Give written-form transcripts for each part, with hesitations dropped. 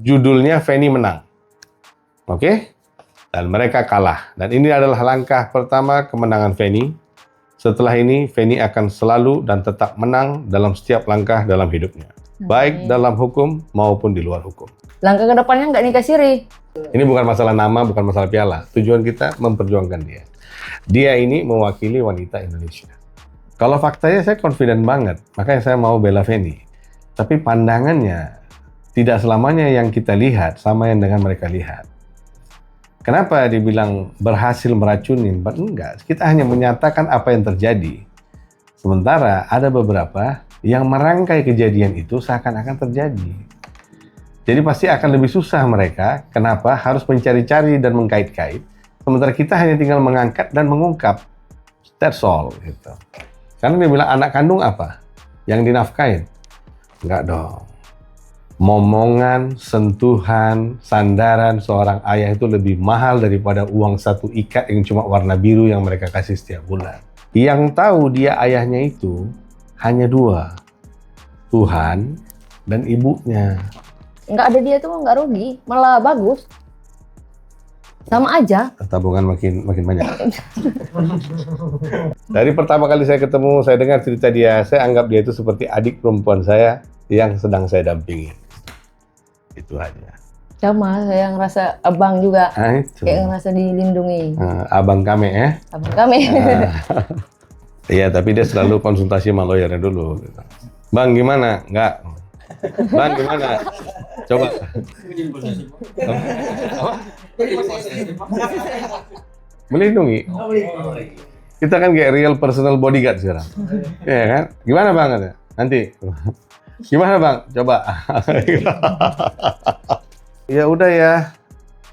judulnya Feni menang. Oke? Dan mereka kalah. Dan ini adalah langkah pertama kemenangan Feni. Setelah ini, Feni akan selalu dan tetap menang dalam setiap langkah dalam hidupnya. Baik dalam hukum maupun di luar hukum. Langkah ke depannya nggak nikah siri. Ini bukan masalah nama, bukan masalah piala. Tujuan kita memperjuangkan dia. Dia ini mewakili wanita Indonesia. Kalau faktanya saya confident banget, makanya saya mau bela Feni. Tapi pandangannya tidak selamanya yang kita lihat sama yang dengan mereka lihat. Kenapa dibilang berhasil meracunin? Enggak, kita hanya menyatakan apa yang terjadi. Sementara ada beberapa yang merangkai kejadian itu seakan-akan terjadi. Jadi pasti akan lebih susah mereka, kenapa harus mencari-cari dan mengkait-kait. Sementara kita hanya tinggal mengangkat dan mengungkap. That's all. Gitu. Karena dia bilang anak kandung apa? Yang dinafkain? Enggak dong. Momongan, sentuhan, sandaran seorang ayah itu lebih mahal daripada uang satu ikat yang cuma warna biru yang mereka kasih setiap bulan. Yang tahu dia ayahnya itu hanya dua, Tuhan dan ibunya. Nggak ada dia tuh nggak rugi, malah bagus. Sama aja. Tabungan makin banyak. Dari pertama kali saya ketemu, saya dengar cerita dia, saya anggap dia itu seperti adik perempuan saya yang sedang saya dampingi. Itu aja. Sama, saya ngerasa abang juga. Itu. Kayak ngerasa dilindungi. Abang kami ya. Abang kami. Iya, tapi dia selalu konsultasi sama lawyernya dulu. Gitu. Bang, gimana? Enggak. Bang, gimana? Coba. Melindungi. Kita kan kayak real personal bodyguard sekarang. Iya kan? Gimana Bang? Nanti. Gimana Bang? Coba. Ya udah ya.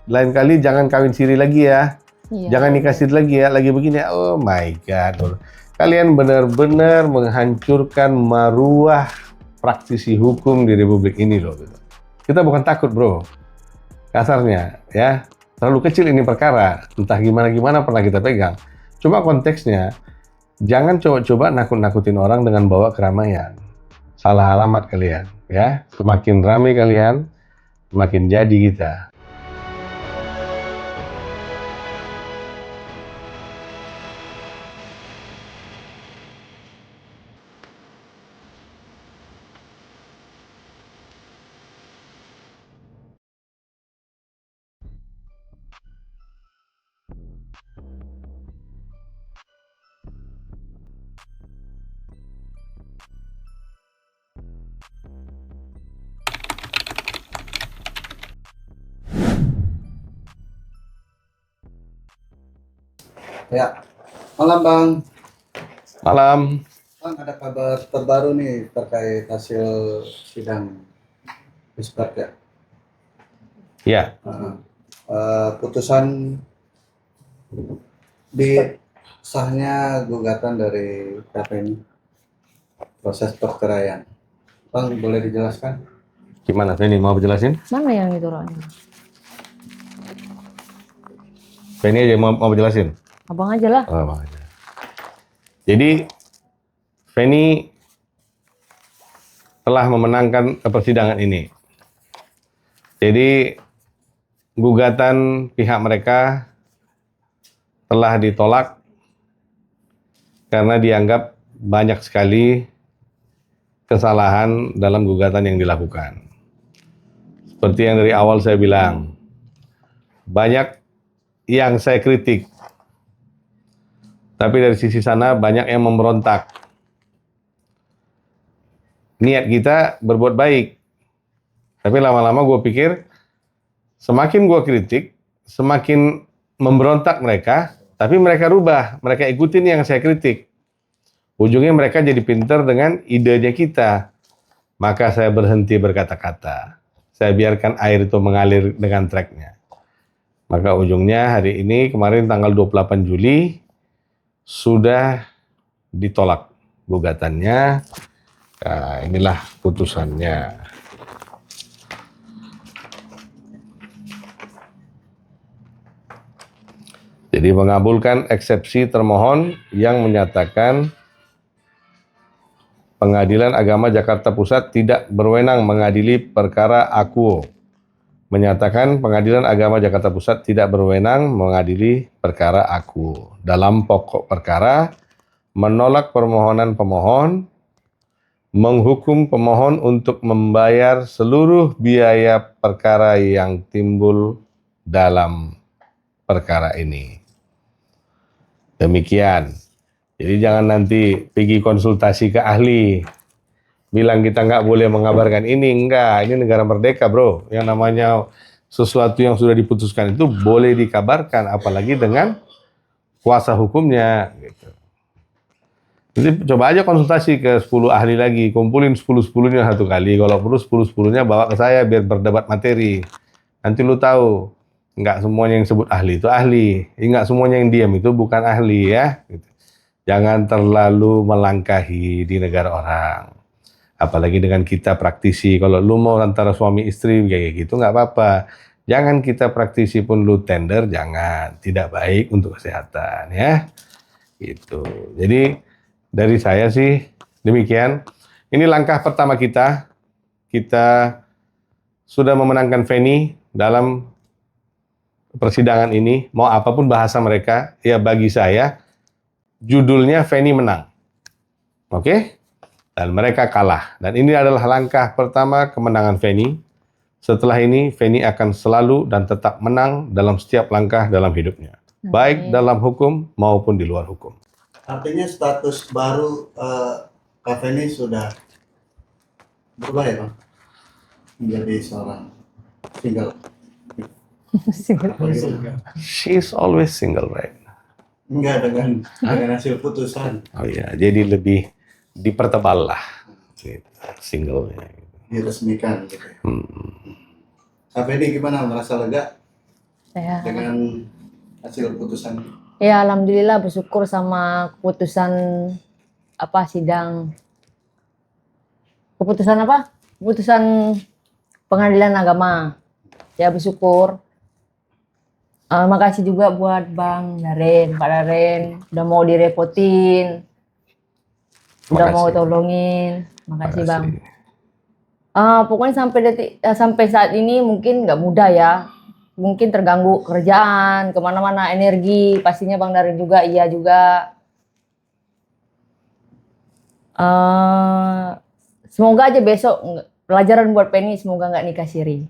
Lain kali jangan kawin siri lagi ya. Iya. Jangan nikah siri lagi ya. Lagi begini. Oh my God. Kalian benar-benar menghancurkan maruah praktisi hukum di Republik ini loh. Kita bukan takut bro. Kasarnya ya. Terlalu kecil ini perkara. Entah gimana-gimana pernah kita pegang. Cuma konteksnya. Jangan coba-coba nakut-nakutin orang dengan bawa keramaian. Salah alamat kalian, ya. Semakin ramai kalian, semakin jadi kita. Ya, malam Bang. Malam. Bang, ada kabar terbaru nih terkait hasil sidang Isbat ya. Ya. Putusan di sahnya gugatan dari KPN proses perceraian. Bang, boleh dijelaskan? Gimana, Feni? Mau jelasin? Mana yang itu orangnya? Feni aja mau jelasin? Abang aja lah. Oh, abang aja. Jadi, Feni telah memenangkan persidangan ini. Jadi, gugatan pihak mereka telah ditolak karena dianggap banyak sekali kesalahan dalam gugatan yang dilakukan. Seperti yang dari awal saya bilang, banyak yang saya kritik, tapi dari sisi sana banyak yang memberontak. Niat kita berbuat baik, tapi lama-lama gue pikir semakin gue kritik, semakin memberontak mereka, tapi mereka rubah, mereka ikutin yang saya kritik. Ujungnya mereka jadi pintar dengan idenya kita. Maka saya berhenti berkata-kata. Saya biarkan air itu mengalir dengan tracknya. Maka ujungnya hari ini, kemarin tanggal 28 Juli, sudah ditolak gugatannya. Nah, inilah putusannya. Jadi mengabulkan eksepsi termohon yang menyatakan Pengadilan Agama Jakarta Pusat tidak berwenang mengadili perkara akuo menyatakan Pengadilan Agama Jakarta Pusat tidak berwenang mengadili perkara aku. Dalam pokok perkara, menolak permohonan pemohon, menghukum pemohon untuk membayar seluruh biaya perkara yang timbul dalam perkara ini. Demikian. Jadi jangan nanti pergi konsultasi ke ahli, bilang kita nggak boleh mengabarkan ini. Enggak, ini negara merdeka bro. Yang namanya sesuatu yang sudah diputuskan itu boleh dikabarkan, apalagi dengan kuasa hukumnya. Gitu. Jadi coba aja konsultasi ke 10 ahli lagi, kumpulin 10-10-nya satu kali. Kalau perlu 10-10-nya bawa ke saya biar berdebat materi. Nanti lu tahu, nggak semuanya yang sebut ahli itu ahli. Nggak semuanya yang diam itu bukan ahli ya. Gitu. Jangan terlalu melangkahi di negara orang. Apalagi dengan kita praktisi. Kalau lu mau antara suami istri kayak gitu nggak apa-apa. Jangan kita praktisi pun lu tender, jangan. Tidak baik untuk kesehatan ya. Gitu. Jadi dari saya sih demikian. Ini langkah pertama kita. Kita sudah memenangkan Feni dalam persidangan ini. Mau apapun bahasa mereka, ya bagi saya judulnya Feni menang. Oke? Dan mereka kalah. Dan ini adalah langkah pertama kemenangan Feni. Setelah ini, Feni akan selalu dan tetap menang dalam setiap langkah dalam hidupnya. Baik dalam hukum maupun di luar hukum. Artinya status baru Kak Feni sudah berubah ya Bang? Menjadi seorang single. She's always single, right? Enggak, dengan hasil putusan. Oh iya, jadi lebih dipertebal lah gitu, singlenya. Diresmikan gitu. Kak Feni gimana, merasa lega Saya, dengan hasil putusan? ya alhamdulillah bersyukur sama keputusan sidang. Keputusan apa? Keputusan Pengadilan Agama. Ya bersyukur. Makasih juga buat Bang Daren, Pak Daren, udah mau direpotin, udah mau tolongin. Makasih Bang. Pokoknya sampai saat ini mungkin nggak mudah ya. Mungkin terganggu kerjaan, kemana-mana energi, pastinya Bang Daren juga, iya juga. Semoga aja besok pelajaran buat Penny, semoga nggak nikah siri.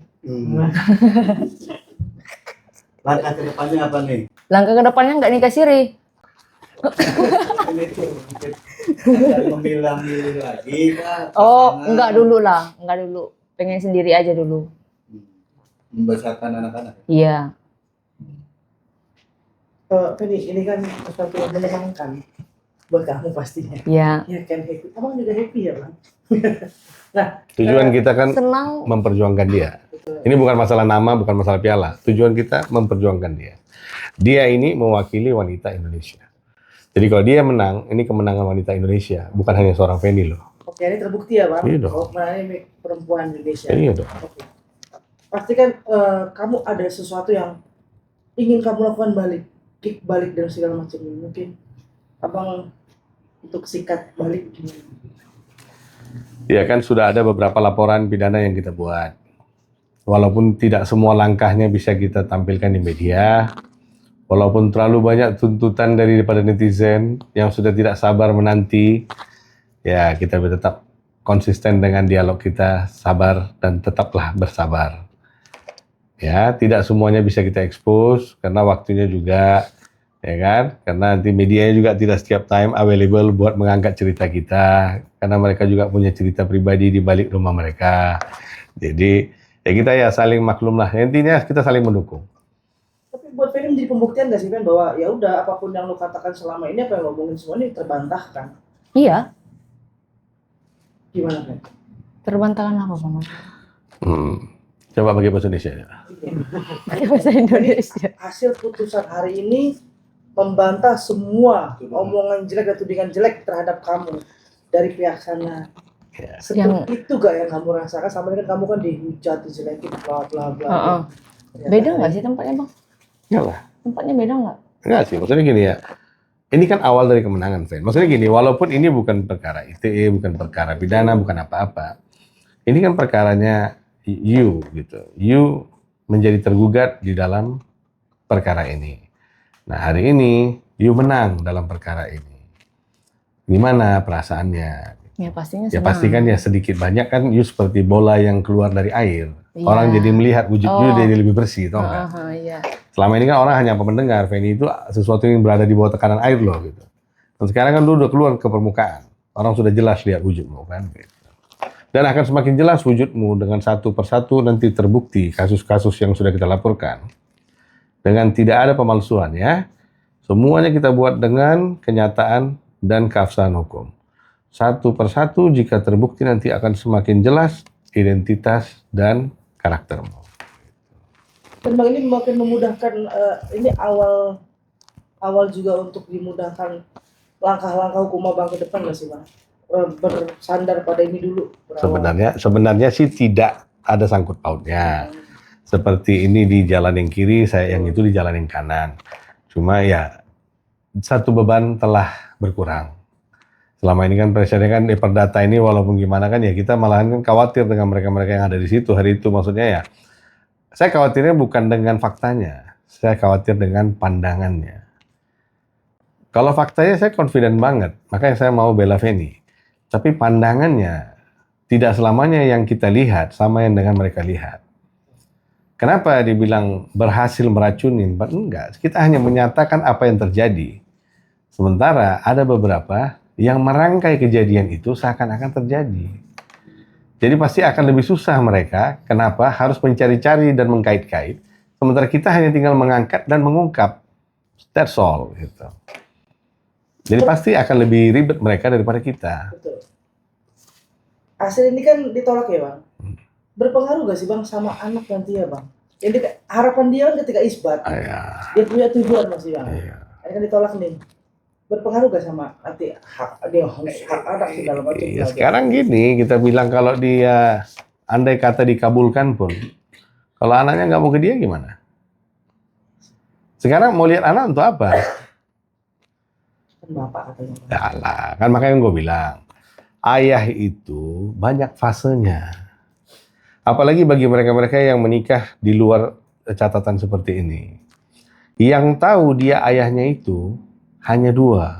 Langkah ke depannya apa nih? Langkah ke depannya nggak nikah siri. Ini tuh mungkin akan memilih lagi kah? Oh, Pasangan? enggak dulu lah, enggak dulu. Pengen sendiri aja dulu. Membesarkan anak-anak. Iya. Feni, ini kan sesuatu yang menyenangkan buat kamu pastinya. Iya. Ya kan happy. Abang juga happy ya Bang. Tujuan kita kan Senang. memperjuangkan dia. Ini bukan masalah nama, bukan masalah piala. Tujuan kita memperjuangkan dia. Dia ini mewakili wanita Indonesia. Jadi kalau dia menang, ini kemenangan wanita Indonesia, bukan hanya seorang Feni loh. Oke, ini terbukti ya Bang. Iya dong. Oh, menangani perempuan Indonesia. Iya dong. Oke. Pasti kan kamu ada sesuatu yang ingin kamu lakukan kick balik dan segala macam. Mungkin Abang untuk sikat balik gimana? Ya kan sudah ada beberapa laporan pidana yang kita buat. Walaupun tidak semua langkahnya bisa kita tampilkan di media, walaupun terlalu banyak tuntutan daripada netizen yang sudah tidak sabar menanti, ya kita tetap konsisten dengan dialog kita, sabar dan tetaplah bersabar. Ya, tidak semuanya bisa kita expose karena waktunya juga, ya kan? Karena nanti medianya juga tidak setiap time available buat mengangkat cerita kita, karena mereka juga punya cerita pribadi di balik rumah mereka. Jadi ya kita ya saling maklum lah. Intinya kita saling mendukung. Tapi buat Feni menjadi pembuktian nggak sih Fen bahwa ya udah apapun yang lo katakan selama ini, apa yang lo ngomongin semua ini terbantahkan. Iya. Gimana Fen? Terbantahkan apa Bang? Coba pakai bahasa Indonesia ya. Pakai bahasa Indonesia. Hasil putusan hari ini membantah semua omongan jelek dan tudingan jelek terhadap kamu dari pihak sana. Ya. Seperti itu gak yang kamu rasakan? Sama dengan kamu kan dihujat, dijelekin, bla bla bla. Beda nggak sih tempatnya Bang? Enggak lah. Tempatnya beda nggak? Enggak sih, maksudnya gini ya. Ini kan awal dari kemenangan, Fen. Maksudnya gini, walaupun ini bukan perkara ITE, bukan perkara pidana, bukan apa-apa. Ini kan perkaranya you gitu. You menjadi tergugat di dalam perkara ini. Nah, hari ini you menang dalam perkara ini. Gimana perasaannya? Ya pastinya Ya senang. pasti kan ya sedikit banyak kan you seperti bola yang keluar dari air. Iya. Orang jadi melihat wujud you jadi lebih bersih, tau nggak? Iya. Selama ini kan orang hanya mendengar, Feni itu sesuatu yang berada di bawah tekanan air loh gitu. Dan sekarang kan lu udah keluar ke permukaan. Orang sudah jelas lihat wujudmu kan gitu. Dan akan semakin jelas wujudmu dengan satu persatu nanti terbukti kasus-kasus yang sudah kita laporkan. Dengan tidak ada pemalsuan ya. Semuanya kita buat dengan kenyataan dan keabsahan hukum. Satu persatu jika terbukti nanti akan semakin jelas identitas dan karaktermu. Dan Bang ini makin memudahkan, ini awal juga untuk dimudahkan langkah-langkah hukum Abang ke depan nggak sih Bang? Bersandar pada ini dulu. Sebenarnya sih tidak ada sangkut pautnya. Seperti ini di jalan yang kiri, saya yang itu di jalan yang kanan. Cuma ya satu beban telah berkurang. Selama ini kan pressure-nya kan di perdata ini walaupun gimana kan ya kita malahan kan khawatir dengan mereka-mereka yang ada di situ hari itu, maksudnya ya. Saya khawatirnya bukan dengan faktanya, saya khawatir dengan pandangannya. Kalau faktanya saya confident banget, makanya saya mau bela Feni. Tapi pandangannya tidak selamanya yang kita lihat sama yang dengan mereka lihat. Kenapa dibilang berhasil meracunin? Enggak, kita hanya menyatakan apa yang terjadi. Sementara ada beberapa yang merangkai kejadian itu seakan-akan terjadi. Jadi pasti akan lebih susah mereka, kenapa harus mencari-cari dan mengkait-kait. Sementara kita hanya tinggal mengangkat dan mengungkap. That's all. Gitu. Jadi pasti akan lebih ribet mereka daripada kita. Betul. Hasil ini kan ditolak ya Bang. Berpengaruh gak sih Bang sama anak nanti ya Bang? Harapan dia kan ketika isbat, dia punya tujuan masih Bang. Ini kan ditolak nih. Berpengaruh gak sama nanti hak anak segala macam? Ya, sekarang gini, kita bilang kalau dia andai kata dikabulkan pun, kalau anaknya nggak mau ke dia gimana? Sekarang mau lihat anak untuk apa? Bapak katanya. Ya lah, kan makanya gue bilang, ayah itu banyak fasenya. Apalagi bagi mereka-mereka yang menikah di luar catatan seperti ini. Yang tahu dia ayahnya itu hanya dua,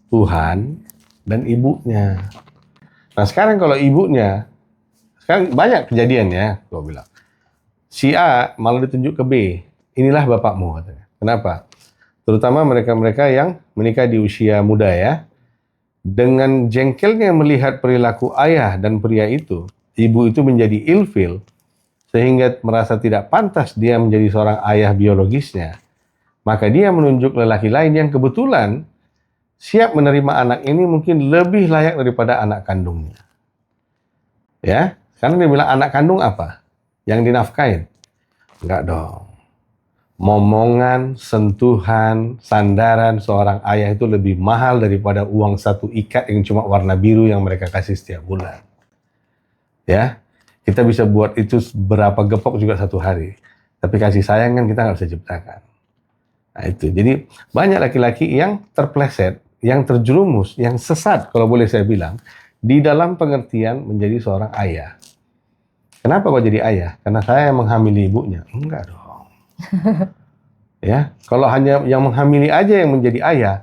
Tuhan dan ibunya. Nah sekarang kalau ibunya, sekarang banyak kejadian ya, gue bilang. Si A malah ditunjuk ke B, inilah bapakmu katanya. Kenapa? Terutama mereka-mereka yang menikah di usia muda ya. Dengan jengkelnya melihat perilaku ayah dan pria itu, ibu itu menjadi ilfil, sehingga merasa tidak pantas dia menjadi seorang ayah biologisnya. Maka dia menunjuk lelaki lain yang kebetulan siap menerima anak ini mungkin lebih layak daripada anak kandungnya. Ya, karena dia bilang anak kandung apa? Yang dinafkahin? Enggak dong. Momongan, sentuhan, sandaran seorang ayah itu lebih mahal daripada uang satu ikat yang cuma warna biru yang mereka kasih setiap bulan. Ya, kita bisa buat itu berapa gepok juga satu hari. Tapi kasih sayang kan kita nggak bisa ciptakan. Nah itu, jadi banyak laki-laki yang terpleset, yang terjerumus, yang sesat kalau boleh saya bilang, di dalam pengertian menjadi seorang ayah. Kenapa kok jadi ayah? Karena saya yang menghamili ibunya. Enggak dong. Ya, kalau hanya yang menghamili aja yang menjadi ayah,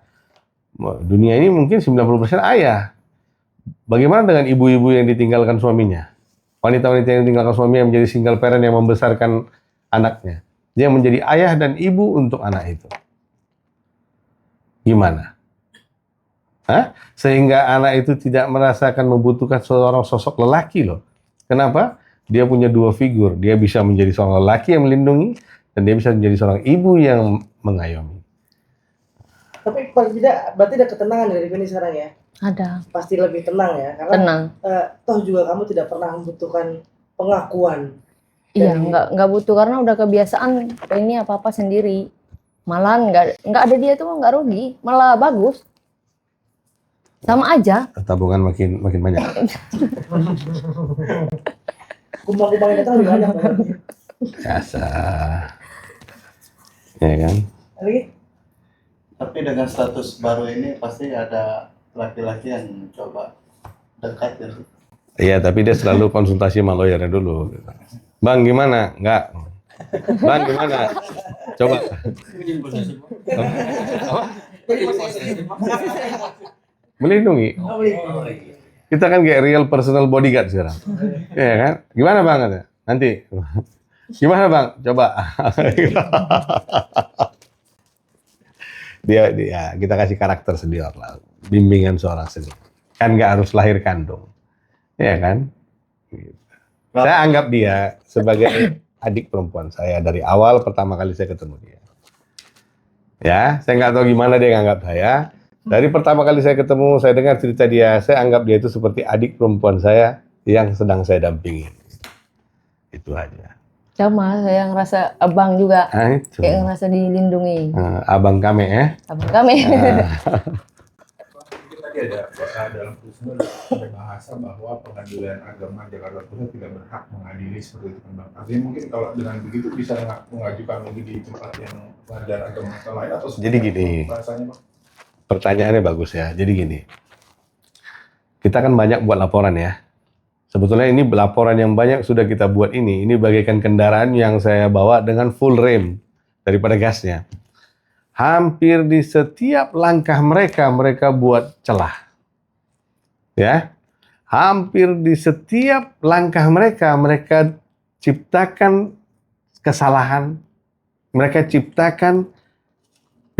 dunia ini mungkin 90% ayah. Bagaimana dengan ibu-ibu yang ditinggalkan suaminya? Wanita-wanita yang ditinggalkan suaminya menjadi single parent yang membesarkan anaknya. Dia menjadi ayah dan ibu untuk anak itu. Gimana? Hah? Sehingga anak itu tidak merasakan membutuhkan seorang sosok lelaki loh. Kenapa? Dia punya dua figur. Dia bisa menjadi seorang lelaki yang melindungi, dan dia bisa menjadi seorang ibu yang mengayomi. Tapi paling tidak berarti ada ketenangan dari Feni sekarang ya? Ada. Pasti lebih tenang ya, karena Tenang. toh juga kamu tidak pernah membutuhkan pengakuan. Iya, nggak butuh karena udah kebiasaan ini apa-apa sendiri. Malahan nggak ada dia tuh nggak rugi, malah bagus. Sama aja. Tabungan makin banyak. Kumbang-kumbang yang datang lebih banyak. Biasa. Ya kan? Lagi? Tapi dengan status baru ini pasti ada laki-laki yang mencoba dekat ya. Iya, tapi dia selalu konsultasi sama lawyernya dulu. Bang, gimana? Enggak. Bang gimana? Coba. Apa? Melindungi. Kita kan kayak real personal bodyguard sekarang. Iya kan? Gimana Bang? Nanti. Gimana Bang? Coba. dia kita kasih karakter senior lah. Bimbingan seorang senior. Kan nggak harus lahir kandung. Iya kan? Saya anggap dia sebagai adik perempuan saya dari awal pertama kali saya ketemu dia. Ya, saya nggak tahu gimana dia nganggap saya. Dari pertama kali saya ketemu, saya dengar cerita dia, saya anggap dia itu seperti adik perempuan saya yang sedang saya dampingi. Itu aja. Sama, saya ngerasa abang juga. Nah, itu. Kayak ngerasa dilindungi. Abang kami ya. Abang kami. Tadi ada dalam putusan ada bahasa bahwa Pengadilan Agama Jakarta Pusat tidak berhak mengadili seperti itu kan Bang. Artinya mungkin kalau dengan begitu bisa nggak mengajukan lagi di tempat yang pengadilan agama lain atau Jadi gini. bahasanya Bang? Pertanyaannya bagus ya. Jadi gini. Kita kan banyak buat laporan ya. Sebetulnya ini laporan yang banyak sudah kita buat ini. Ini bagaikan kendaraan yang saya bawa dengan full rem daripada gasnya. Hampir di setiap langkah mereka buat celah. Ya. Hampir di setiap langkah mereka ciptakan kesalahan. Mereka ciptakan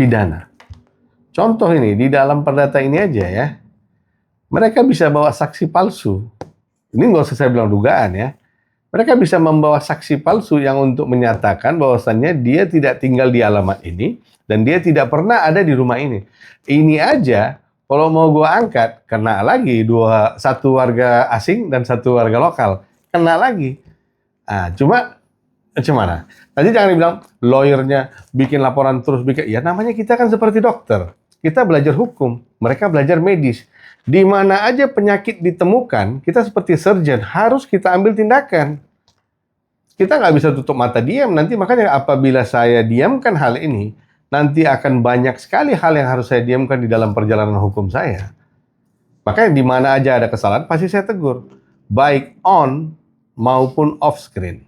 pidana. Contoh ini, di dalam perdata ini aja ya. Mereka bisa bawa saksi palsu. Ini nggak usah saya bilang dugaan ya. Mereka bisa membawa saksi palsu yang untuk menyatakan bahwasannya dia tidak tinggal di alamat ini dan dia tidak pernah ada di rumah ini. Ini aja kalau mau gua angkat kena lagi satu warga asing dan satu warga lokal kena lagi. Cuma gimana? Nanti jangan dibilang lawyernya bikin laporan terus bikin. Ya namanya kita kan seperti dokter. Kita belajar hukum, mereka belajar medis. Di mana aja penyakit ditemukan, kita seperti surgeon, harus kita ambil tindakan. Kita nggak bisa tutup mata diam, nanti makanya apabila saya diamkan hal ini, nanti akan banyak sekali hal yang harus saya diamkan di dalam perjalanan hukum saya. Makanya di mana aja ada kesalahan, pasti saya tegur. Baik on maupun off screen.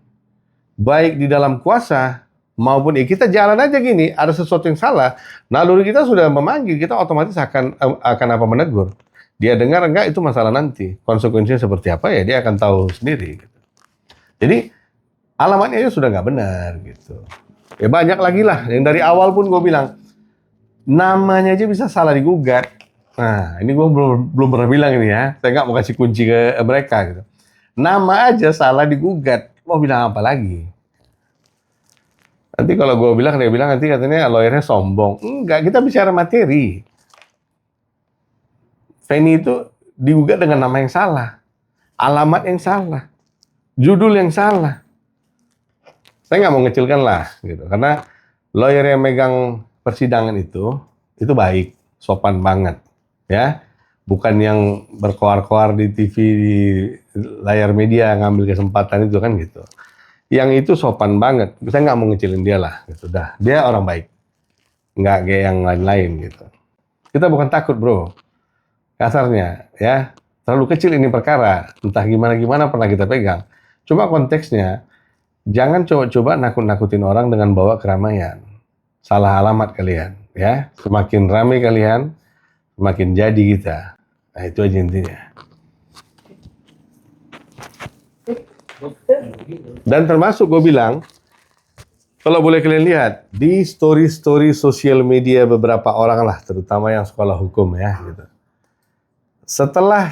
Baik di dalam kuasa, maupun kita jalan aja gini, ada sesuatu yang salah, naluri kita sudah memanggil, kita otomatis akan apa menegur. Dia dengar enggak itu masalah nanti. Konsekuensinya seperti apa ya dia akan tahu sendiri. Gitu. Jadi alamatnya aja sudah nggak benar gitu. Ya banyak lagi lah. Yang dari awal pun gue bilang namanya aja bisa salah digugat. Nah ini gue belum pernah bilang ini ya. Saya nggak mau kasih kunci ke mereka gitu. Nama aja salah digugat. Mau bilang apa lagi? Nanti kalau gue bilang dia bilang nanti katanya lawyernya sombong. Enggak, kita bicara materi. Feni itu digugat dengan nama yang salah, alamat yang salah, judul yang salah. Saya nggak mau ngecilkan lah, gitu. Karena lawyer yang megang persidangan itu baik, sopan banget, ya. Bukan yang berkoar-koar di TV, di layar media ngambil kesempatan itu kan gitu. Yang itu sopan banget. Saya nggak mau ngecilin dia lah, gitu. Dah, dia orang baik, nggak kayak yang lain-lain gitu. Kita bukan takut bro. Kasarnya ya terlalu kecil ini perkara entah gimana pernah kita pegang cuma konteksnya jangan coba-coba nakut-nakutin orang dengan bawa keramaian salah alamat kalian ya semakin ramai kalian semakin jadi kita nah itu aja intinya dan termasuk gue bilang kalau boleh kalian lihat di story sosial media beberapa orang lah terutama yang sekolah hukum ya gitu. Setelah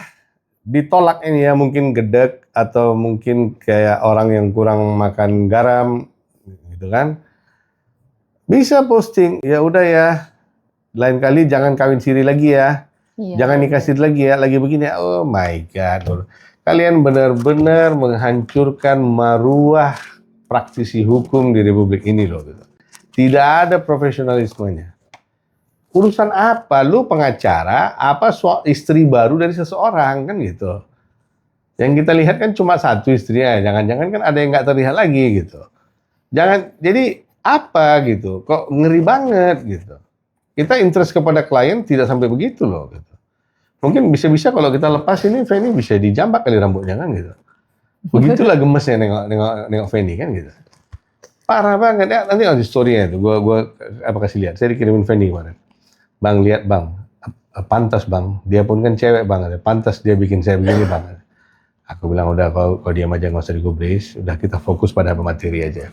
ditolak ini ya mungkin gedek atau mungkin kayak orang yang kurang makan garam gitu kan bisa posting ya udah ya lain kali jangan kawin siri lagi ya jangan nikah siri lagi ya lagi begini oh my god kalian benar-benar menghancurkan maruah praktisi hukum di Republik ini loh gitu. Tidak ada profesionalismenya. Urusan apa? Lu pengacara, apa istri baru dari seseorang, kan gitu. Yang kita lihat kan cuma satu istrinya, jangan-jangan kan ada yang nggak terlihat lagi gitu. Jangan, jadi apa gitu, kok ngeri banget gitu. Kita interest kepada klien tidak sampai begitu loh gitu. Mungkin bisa-bisa kalau kita lepas ini, Feni bisa dijambak kali rambutnya kan gitu. Begitulah gemesnya nengok Feni kan gitu. Parah banget ya. Nanti di story-nya itu gua kasih lihat. Saya dikirimin Fanny kemarin. Bang, lihat Bang. Pantas Bang. Dia pun kan cewek Bang. Pantas dia bikin saya begini Bang. Aku bilang udah kau diam aja, nggak usah digubris. Udah kita fokus pada materi aja.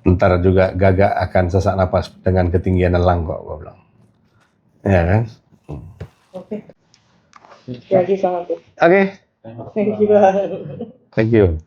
Ntar juga Gagak akan sesak napas dengan ketinggian elang kok, gua bilang. Ya kan? Oke. Jadi sangat. Oke. Thank you, Bang. Thank you.